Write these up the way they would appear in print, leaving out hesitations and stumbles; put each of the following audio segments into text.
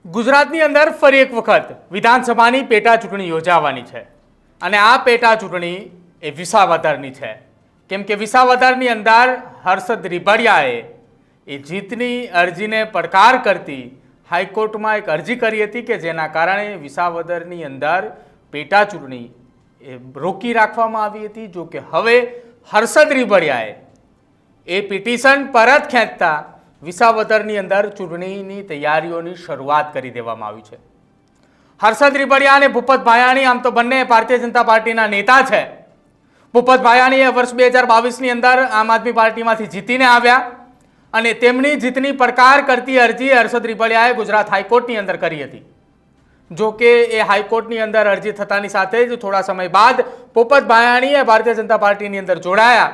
ગુજરાતની અંદર ફરી એક વખત વિધાનસભાની પેટા ચૂંટણી યોજાવાની છે અને આ પેટા ચૂંટણી એ વિસાવદરની છે કેમ કે વિસાવદરની અંદર હર્ષદ રીબડિયાએ એ જીતની અરજીને પડકાર કરતી હાઈકોર્ટમાં એક અરજી કરી હતી કે જેના કારણે વિસાવદરની અંદર પેટા ચૂંટણી એ રોકી રાખવામાં આવી હતી। જો કે હવે હર્ષદ રીબડિયાએ એ પિટિશન પરત ખેંચતા વિસાવદરની અંદર ચૂંટણીની તૈયારીઓની શરૂઆત કરી દેવામાં આવી છે। હર્ષદ રીબડિયા અને ભૂપત ભાયાણી આમ તો બંને ભારતીય જનતા પાર્ટીના નેતા છે। ભૂપત ભાયાણીએ વર્ષ 2022ની અંદર આમ આદમી પાર્ટીમાંથી જીતીને આવ્યા અને તેમની જીતની પડકાર કરતી અરજી હર્ષદ રીબડિયાએ ગુજરાત હાઈકોર્ટની અંદર કરી હતી। જો કે એ હાઈકોર્ટની અંદર અરજી થતાની સાથે જ થોડા સમય બાદ ભૂપત ભાયાણીએ ભારતીય જનતા પાર્ટીની અંદર જોડાયા।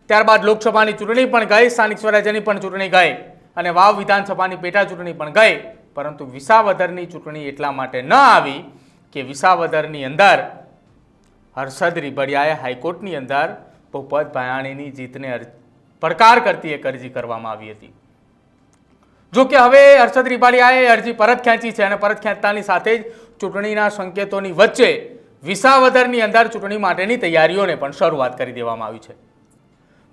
ત્યારબાદ લોકસભાની ચૂંટણી પણ ગઈ, સ્થાનિક સ્વરાજ્યની પણ ચૂંટણી ગઈ અને વાવ વિધાનસભાની પેટા ચૂંટણી પણ ગઈ, પરંતુ વિસાવદરની ચૂંટણી એટલા માટે ન આવી કે વિસાવદરની અંદર હર્ષદ રીબડિયાએ હાઈકોર્ટની અંદર ભૂપત ભાયાણીની જીતને પડકાર કરતી એક અરજી કરવામાં આવી હતી। જો કે હવે હર્ષદ રીબડિયાએ અરજી પરત ખેંચી છે અને પરત ખેંચતાની સાથે જ ચૂંટણીના સંકેતોની વચ્ચે વિસાવદરની અંદર ચૂંટણી માટેની તૈયારીઓને પણ શરૂઆત કરી દેવામાં આવી છે।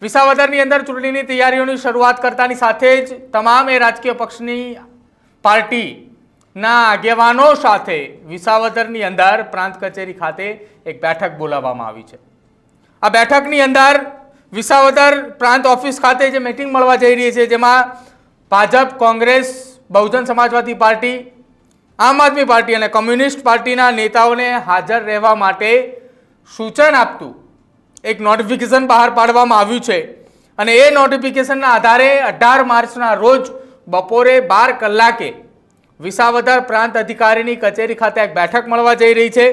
વિસાવદરની અંદર ચૂંટણીની તૈયારીઓની શરૂઆત કરતાની સાથે જ તમામ એ રાજકીય પક્ષની પાર્ટીના આગેવાનો સાથે વિસાવદરની અંદર પ્રાંત કચેરી ખાતે એક બેઠક બોલાવવામાં આવી છે। આ બેઠકની અંદર વિસાવદર પ્રાંત ઓફિસ ખાતે જે મીટિંગ મળવા જઈ રહી છે, જેમાં ભાજપ, કોંગ્રેસ, બહુજન સમાજવાદી પાર્ટી, આમ આદમી પાર્ટી અને કમ્યુનિસ્ટ પાર્ટીના નેતાઓને હાજર રહેવા માટે સૂચન આપતું એક નોટિફિકેશન બહાર પાડવામાં આવ્યું છે અને એ નોટિફિકેશનના આધારે 18 માર્ચના રોજ બપોરે 12 કલાકે વિસાવદર પ્રાંત અધિકારીની કચેરી ખાતે એક બેઠક મળવા જઈ રહી છે।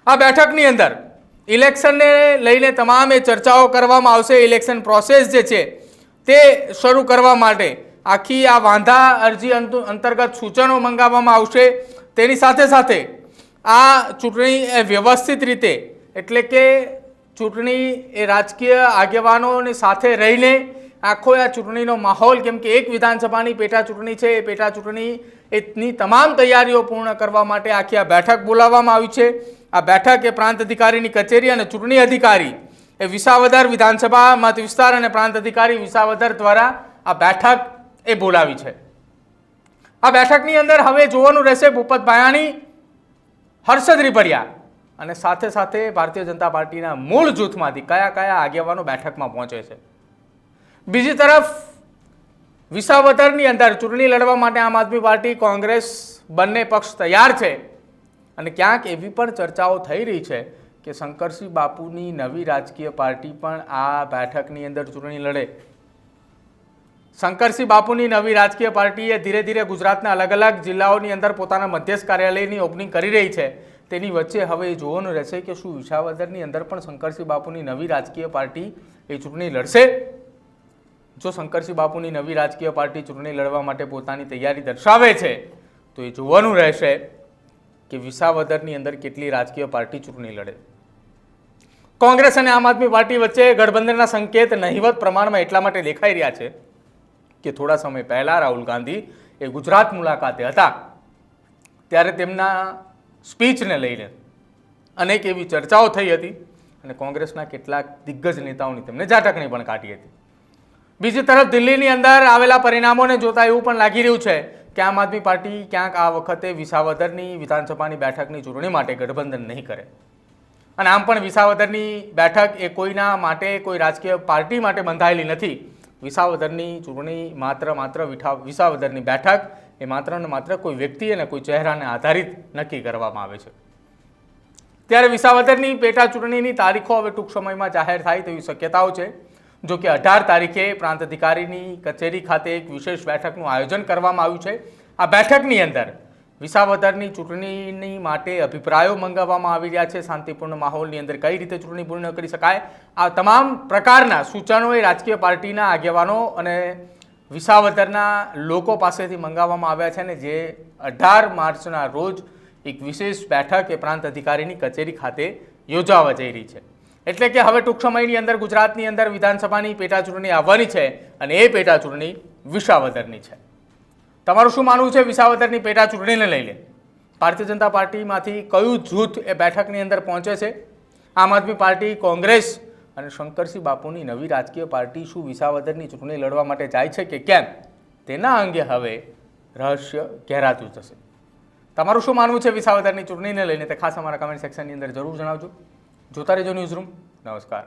આ બેઠકની અંદર ઇલેક્શનને લઈને તમામ એ ચર્ચાઓ કરવામાં આવશે। ઇલેક્શન પ્રોસેસ જે છે તે શરૂ કરવા માટે આખી આ વાંધા અરજી અંતર્ગત સૂચનો મંગાવવામાં આવશે। તેની સાથે સાથે આ ચૂંટણી વ્યવસ્થિત રીતે એટલે કે ચૂંટણી એ રાજકીય આગેવાનોની સાથે રહીને આખો આ ચૂંટણીનો માહોલ, કેમ કે એક વિધાનસભાની પેટા ચૂંટણી છે, એ પેટા ચૂંટણીની તમામ તૈયારીઓ પૂર્ણ કરવા માટે આખી આ બેઠક બોલાવવામાં આવી છે। આ બેઠક એ પ્રાંત અધિકારીની કચેરી અને ચૂંટણી અધિકારી એ વિસાવદર વિધાનસભા મત વિસ્તાર અને પ્રાંત અધિકારી વિસાવદર દ્વારા આ બેઠક એ બોલાવી છે। આ બેઠકની અંદર હવે જોવાનું રહેશે ભૂપત ભાયાણી, હર્ષદ રીબડિયા અને સાથે સાથે ભારતીય જનતા પાર્ટીના મૂળ જૂથમાંથી કયા કયા આગેવાનો બેઠકમાં પહોંચે છે। બીજી તરફ વિસાવદરની અંદર ચૂંટણી લડવા માટે આમ આદમી પાર્ટી, કોંગ્રેસ બંને પક્ષ તૈયાર છે અને ક્યાંક એવી પણ ચર્ચાઓ થઈ રહી છે કે શંકરસિંહ બાપુની નવી રાજકીય પાર્ટી પણ આ બેઠકની અંદર ચૂંટણી લડે। શંકરસિંહ બાપુની નવી રાજકીય પાર્ટીએ ધીરે ધીરે ગુજરાતના અલગ અલગ જિલ્લાઓની અંદર પોતાના મધ્યસ્થ કાર્યાલયની ઓપનિંગ કરી રહી છે। તેની વચ્ચે હવે જોવાનું રહેશે કે શું વિસાવદરની અંદર પણ શંકરસિંહ બાપુની નવી રાજકીય પાર્ટી એ ચૂંટણી લડશે। જો શંકરસિંહ બાપુની નવી રાજકીય પાર્ટી ચૂંટણી લડવા માટે પોતાની તૈયારી દર્શાવે છે તો એ જોવાનું રહેશે કે વિસાવદરની અંદર કેટલી રાજકીય પાર્ટી ચૂંટણી લડે। કોંગ્રેસ અને આમ આદમી પાર્ટી વચ્ચે ગઠબંધનના સંકેત નહિવત પ્રમાણમાં એટલા માટે દેખાઈ રહ્યા છે કે થોડા સમય પહેલા રાહુલ ગાંધી એ ગુજરાત મુલાકાતે હતા ત્યારે તેમના સ્પીચને લઈને અનેક એવી ચર્ચાઓ થઈ હતી અને કોંગ્રેસના કેટલાક દિગ્ગજ નેતાઓની તેમને ઝાટકણી પણ કાઢી હતી। બીજી તરફ દિલ્હીની અંદર આવેલા પરિણામોને જોતા એવું પણ લાગી રહ્યું છે કે આમ આદમી પાર્ટી ક્યાંક આ વખતે વિસાવદરની વિધાનસભાની બેઠકની ચૂંટણી માટે ગઠબંધન નહીં કરે અને આમ પણ વિસાવદરની બેઠક એ કોઈના માટે, કોઈ રાજકીય પાર્ટી માટે બંધાયેલી નથી। વિસાવદરની ચૂંટણી માત્ર વિસાવદરની બેઠક એ માત્ર ને માત્ર કોઈ વ્યક્તિ અને કોઈ ચહેરાને આધારિત નક્કી કરવામાં આવે છે। ત્યારે વિસાવદરની પેટા ચૂંટણીની તારીખો હવે ટૂંક સમયમાં જાહેર થાય તેવી શક્યતાઓ છે। જો કે 18 તારીખે પ્રાંત અધિકારીની કચેરી ખાતે એક વિશેષ બેઠકનું આયોજન કરવામાં આવ્યું છે। આ બેઠકની અંદર વિસાવદરની ચૂંટણીની માટે અભિપ્રાયો મંગાવવામાં આવી રહ્યા છે। શાંતિપૂર્ણ માહોલની અંદર કઈ રીતે ચૂંટણી પૂર્ણ કરી શકાય, આ તમામ પ્રકારના સૂચનો એ રાજકીય પાર્ટીના આગેવાનો અને વિસાવદરના લોકો પાસેથી મંગાવવામાં આવ્યા છે અને જે 18 માર્ચના રોજ એક વિશેષ બેઠક એ પ્રાંત અધિકારીની કચેરી ખાતે યોજાવા જઈ રહી છે। એટલે કે હવે ટૂંક સમયની અંદર ગુજરાતની અંદર વિધાનસભાની પેટા ચૂંટણી આવવાની છે અને એ પેટા ચૂંટણી વિસાવદરની છે। તમારું શું માનવું છે વિસાવદરની પેટા ચૂંટણીને લઈને? ભારતીય જનતા પાર્ટીમાંથી કયું જૂથ એ બેઠકની અંદર પહોંચે છે? આમ આદમી પાર્ટી, કોંગ્રેસ અને શંકરસિંહ બાપુની નવી રાજકીય પાર્ટી શું વિસાવદરની ચૂંટણી લડવા માટે જાય છે કે કેમ, તેના અંગે હવે રહસ્ય ઘેરાતું જશે. તમારું શું માનવું છે વિસાવદરની ચૂંટણીને લઈને તે ખાસ અમારા કમેન્ટ સેક્શનની અંદર જરૂર જણાવજો. જોતા રહેજો ન્યૂઝરૂમ. નમસ્કાર.